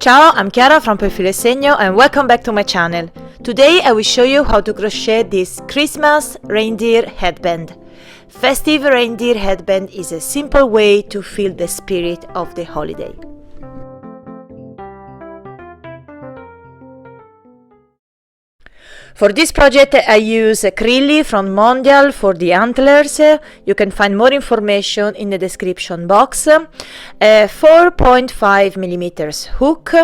Ciao, I'm Chiara from Filo e Segno and welcome back to my channel. Today I will show you how to crochet this Christmas reindeer headband. Festive reindeer headband is a simple way to feel the spirit of the holiday. For this project I use acrylic from Mondial for the antlers. You can find more information in the description box. A 4.5mm hook.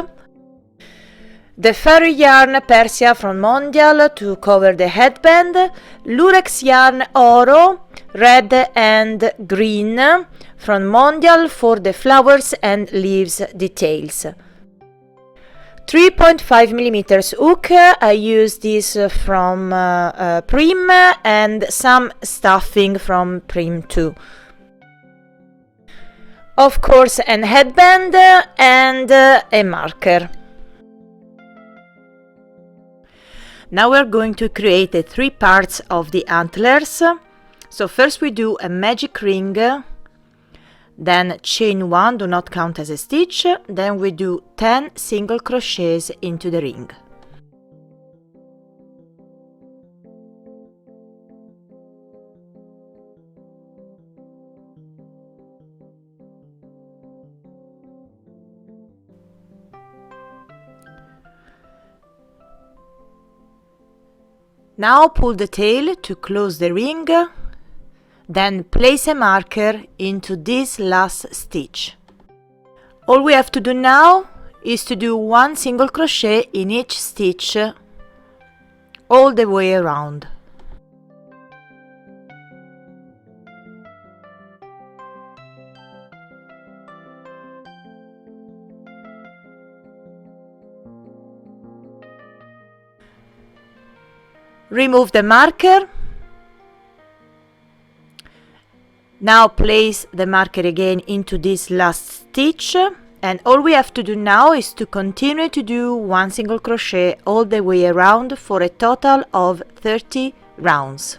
The fairy yarn Persia from Mondial to cover the headband. Lurex yarn Oro, red and green from Mondial for the flowers and leaves details. 3.5mm hook, I use this from Prim and some stuffing from Prim too. Of course, an headband and a marker. Now we're going to create the three parts of the antlers. So first we do a magic ring, then chain 1, do not count as a stitch, then we do 10 single crochets into the ring. Now pull the tail to close the ring. Then place a marker into this last stitch. All we have to do now is to do one single crochet in each stitch all the way around. Remove the marker. Now place the marker again into this last stitch, and all we have to do now is to continue to do one single crochet all the way around for a total of 30 rounds.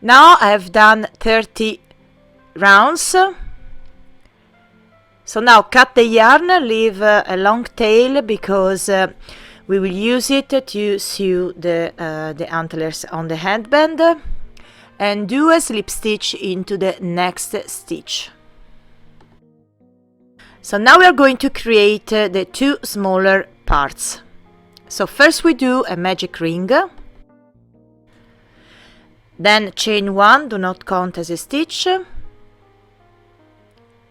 Now I have done 30 rounds. So now cut the yarn, leave a long tail because we will use it to sew the antlers on the headband, and do a slip stitch into the next stitch. So now we are going to create the two smaller parts. So first we do a magic ring. Then chain 1, do not count as a stitch.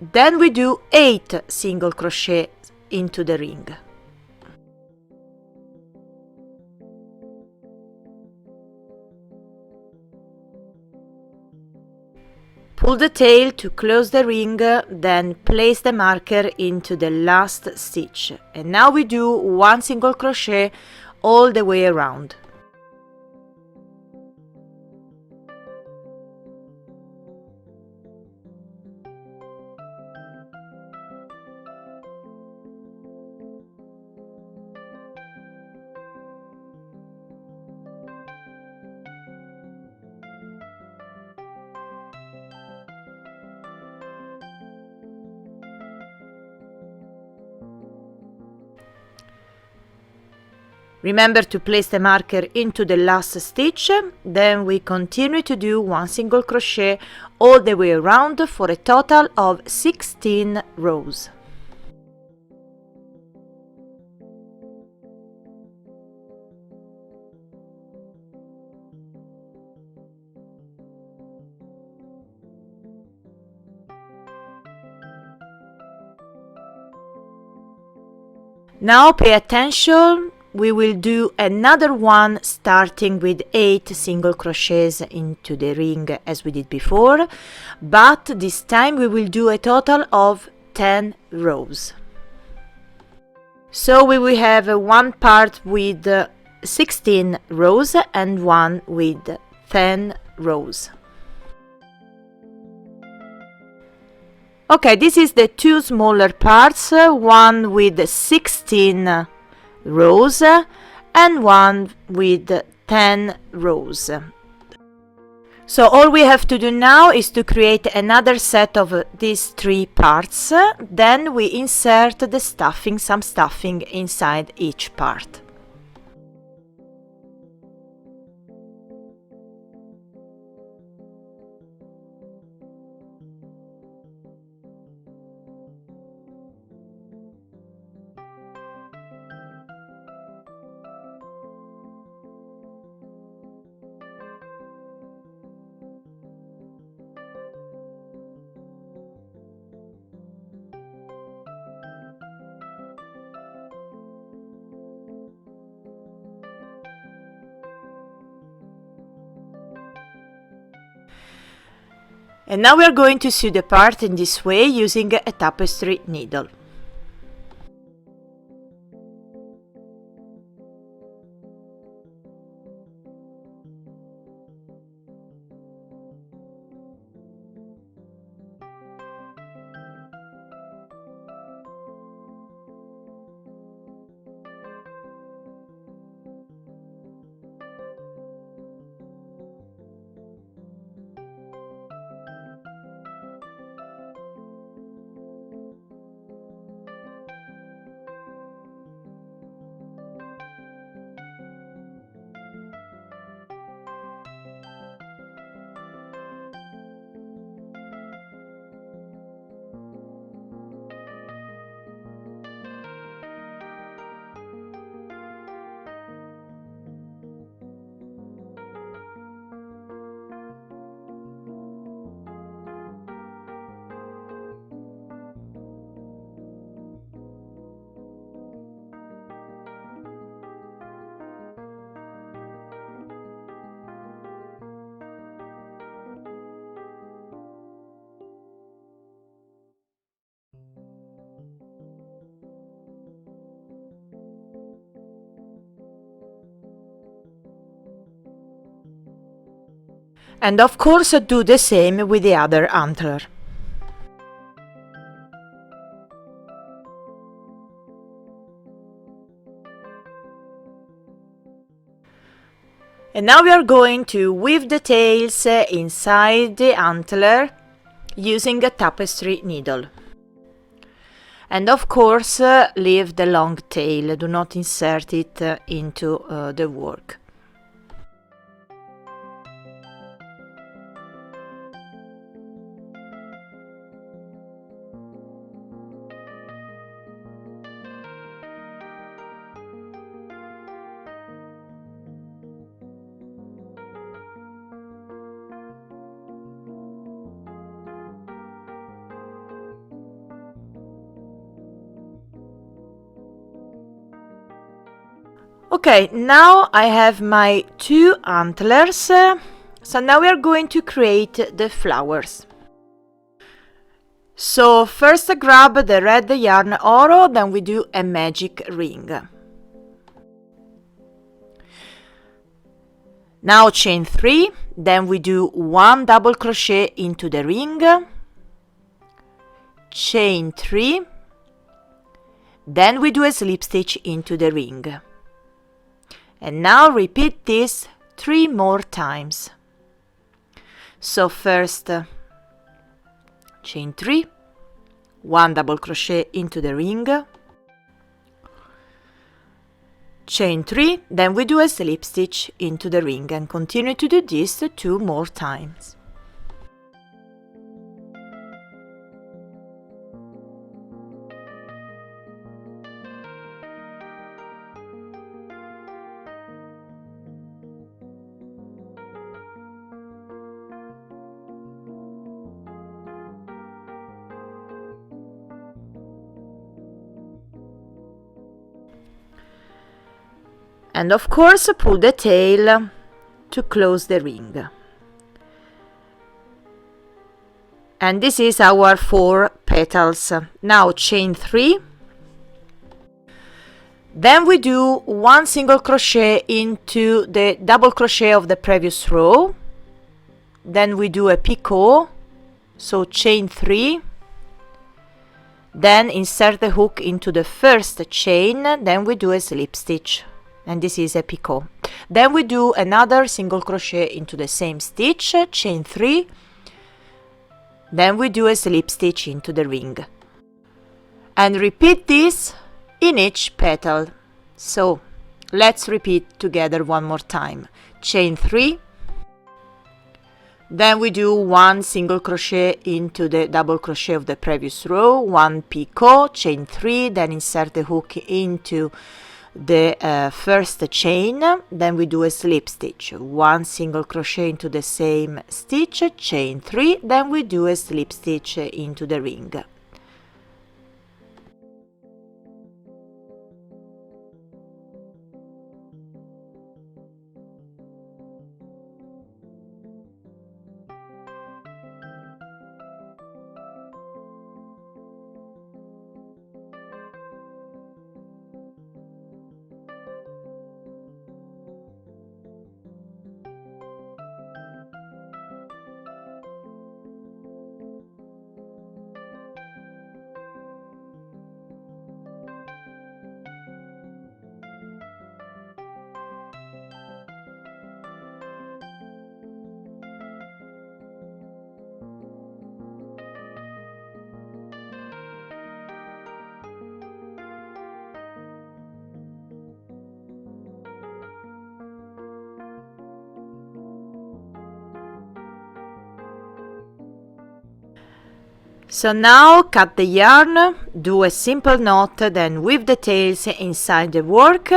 Then we do 8 single crochet into the ring. Pull the tail to close the ring, then place the marker into the last stitch. And now we do one single crochet all the way around. Remember to place the marker into the last stitch, then we continue to do one single crochet all the way around for a total of 16 rows. Now pay attention. We will do another one starting with 8 single crochets into the ring as we did before, but this time we will do a total of 10 rows. So we will have one part with 16 rows and one with 10 rows. Okay, this is the two smaller parts, one with 16 rows and one with 10 rows. So all we have to do now is to create another set of these three parts, then we insert the stuffing, some stuffing inside each part. And now we are going to sew the part in this way using a tapestry needle. And of course do the same with the other antler. And now we are going to weave the tails inside the antler using a tapestry needle. And of course leave the long tail, do not insert it into the work. Okay, now I have my two antlers, so now we are going to create the flowers. So first grab the red yarn oro, then we do a magic ring. Now chain 3, then we do 1 double crochet into the ring, chain 3, then we do a slip stitch into the ring. And now repeat this 3 more times. So first chain 3, 1 double crochet into the ring, chain 3, then we do a slip stitch into the ring and continue to do this 2 more times. And of course pull the tail to close the ring. And this is our 4 petals. Now chain 3, Then we do one single crochet into the double crochet of the previous row. Then we do a picot, so chain 3. Then insert the hook into the first chain, then we do a slip stitch, and this is a picot. Then we do another single crochet into the same stitch, chain 3. Then we do a slip stitch into the ring. And repeat this in each petal. So let's repeat together one more time. Chain 3. Then we do one single crochet into the double crochet of the previous row, one picot, chain 3, then insert the hook into the first chain, then we do a slip stitch, one single crochet into the same stitch, chain 3, then we do a slip stitch into the ring. So now cut the yarn, do a simple knot, then weave the tails inside the work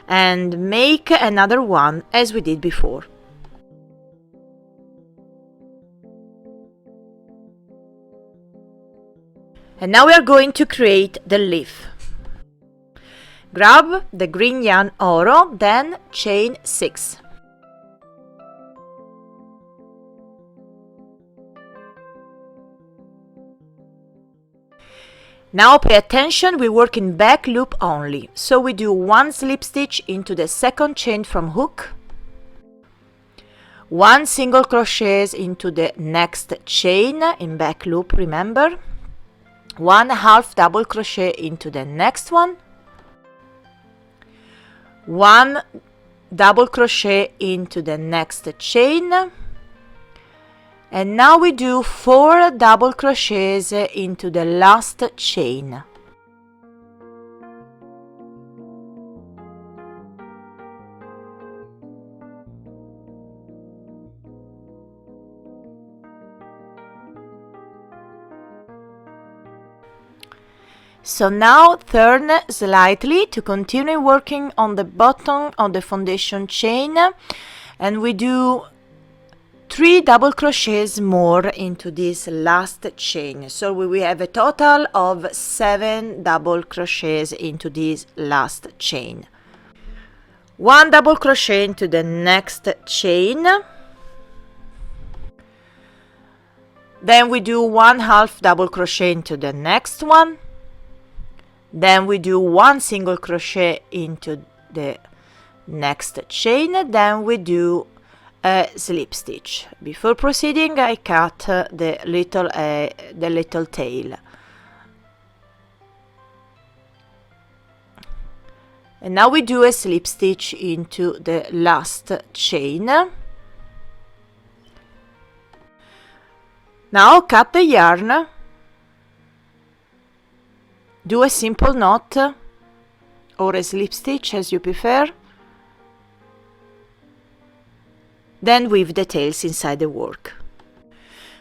and make another one as we did before. And now we are going to create the leaf. Grab the green yarn oro, then chain 6. Now pay attention, we work in back loop only, so we do one slip stitch into the second chain from hook, one single crochet into the next chain in back loop, remember, one half double crochet into the next one, one double crochet into the next chain, and now we do 4 double crochets into the last chain. So now turn slightly to continue working on the bottom of the foundation chain, and we do 3 double crochets more into this last chain, so we will have a total of 7 double crochets into this last chain. 1 double crochet into the next chain, then we do 1 half double crochet into the next one, then we do 1 single crochet into the next chain, then we do a slip stitch. Before proceeding, I cut the little tail, and now we do a slip stitch into the last chain. Now cut the yarn, do a simple knot or a slip stitch as you prefer, then weave the tails inside the work.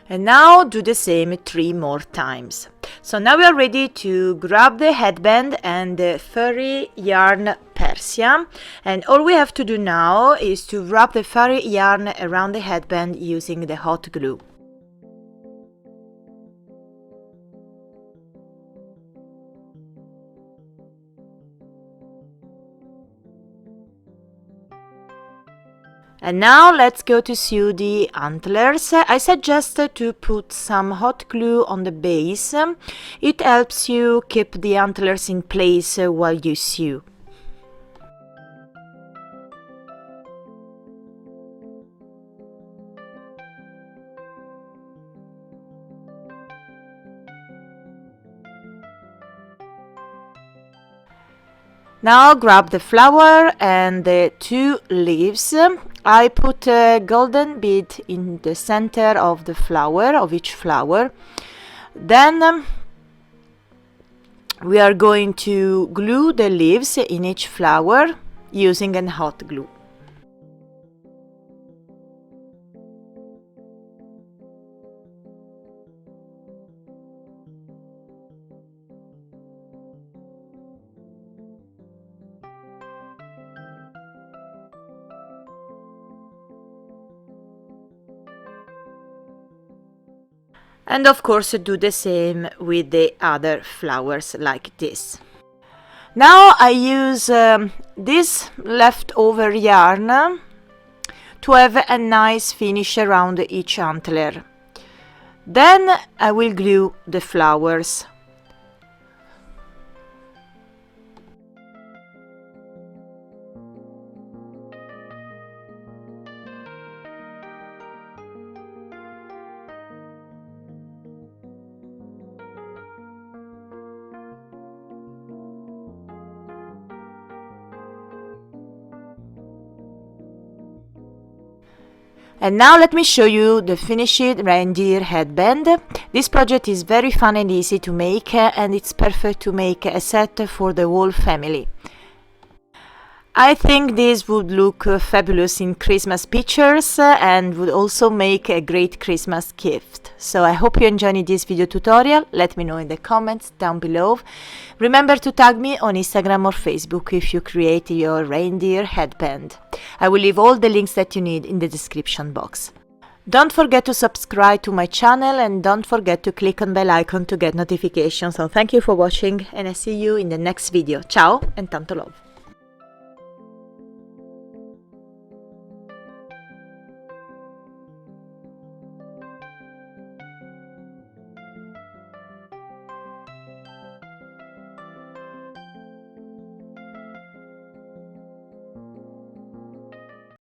And now do the same 3 more times. So now we are ready to grab the headband and the furry yarn Persia, and all we have to do now is to wrap the furry yarn around the headband using the hot glue. And now let's go to sew the antlers. I suggest to put some hot glue on the base. It helps you keep the antlers in place while you sew. Now grab the flower and the 2 leaves. I put a golden bead in the center of the flower, of each flower. Then we are going to glue the leaves in each flower using a hot glue. And of course do the same with the other flowers like this. Now I use this leftover yarn to have a nice finish around each antler. Then I will glue the flowers. And now let me show you the finished reindeer headband. This project is very fun and easy to make, and it's perfect to make a set for the whole family. I think this would look fabulous in Christmas pictures and would also make a great Christmas gift. So I hope you enjoyed this video tutorial. Let me know in the comments down below. Remember to tag me on Instagram or Facebook if you create your reindeer headband. I will leave all the links that you need in the description box. Don't forget to subscribe to my channel and don't forget to click on bell icon to get notifications. So thank you for watching and I see you in the next video. Ciao and tanto love!